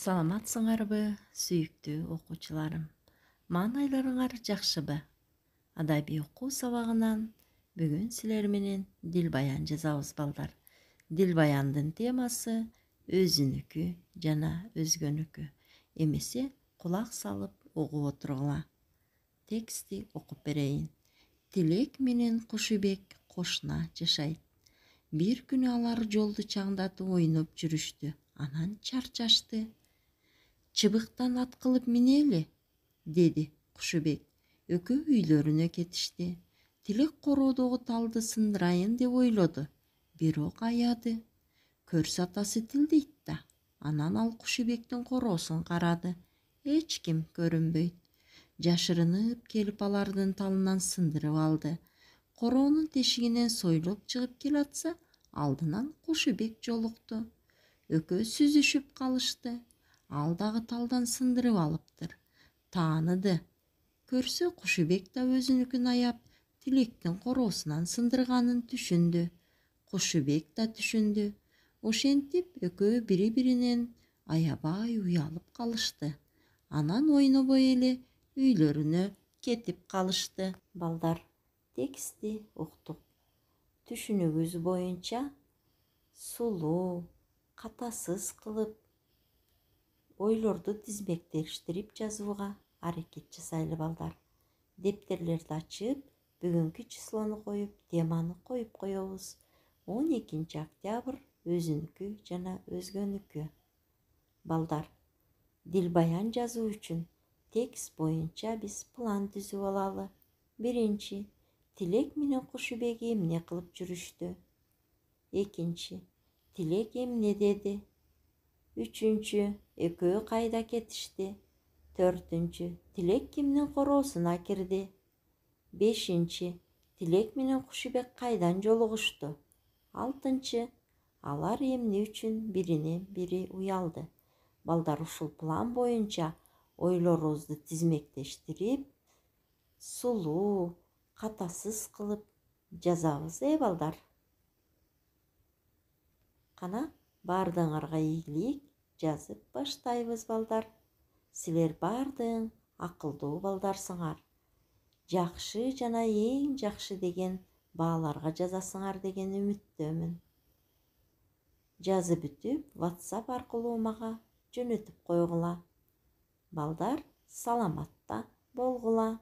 Саламатсыңарбы, сүйүктүү окуучуларым. Маанайларыңар жакшыбы? Адабий окуу сабагынан бүгүн силер менен дил баян жазабыз балдар. Дил баяндын темасы өзүнүкү жана өзгөнүкү. Эмесе кулак салып угуп отургула. Тексти окуп берейин. Тилек менен Кушубек кошуна жашайт. Бир күнү алар жолду чаңдатып ойноп жүрүштү. Анан чарчашты. Чыбыктан ат кылып минели, деди Кушубек. Экөө үйлөрүнө кетишти. Тилек короодогу талды сындырайын деп ойлоду. Бирок аяды. Көрсө атасы тилдейт да. Анан ал Кушубектин короосун карады. Эч ким көрүнбөйт. Жашырынып келип алардын талынан сындырып алды. Короонун тешигинен сойлоп чыгып келатса, алдынан Кушубек жолукту. Экөө сүзүшүп калышты. Ал дагы талдан сындырып алыптыр. Тааныды. Көрсө Кушубек да өзүнүкүн аяп, Тилектин короосунан сындырганын түшүндү. Кушубек да түшүндү. Ошентип экөө бири-биринен аябай уялып калышты. Анан ойнобой эле үйлөрүнө кетип калышты. Балдар, тексти уктук. Түшүнүгүз боюнча сулуу, катасыз кылып ойлорду тизмектештирип жазууга аракет жасайлы балдар. Дептерлерди ачып, бүгүнкү числону коюп, теманы коюп коебуз. 12 октябрь өзүнүкү жана өзгөнүкү. Балдар, дил баян жазуу үчүн текст боюнча биз план түзүп алалы. Биринчи, Тилек менен Кушубек эмне кылып жүрүштү? Экинчи, Тилек эмне деди? Үчүнчү, экөө кайда кетишти? Төртүнчү, Тилек кимдин короосуна кирди? Бешинчи, Тилек менен Кушубек кайдан жолугушту? Алтынчы, алар эмне үчүн биринен бири уялды? Балдар, ушул план боюнча ойлорубузду тизмектештирип, сулуу, катасыз кылып жазабыз, балдар. Кана, баардыгыңарга ийгилик, жазып баштайбыз, балдар. Силер баардыгың акылдуу балдарсыңар. Жакшы жана эң жакшы деген бааларга жазасыңар деген үмүттөмүн. Жазып бүтүп, WhatsApp аркылуу мага жөнөтүп койгула. Балдар, саламатта болгула.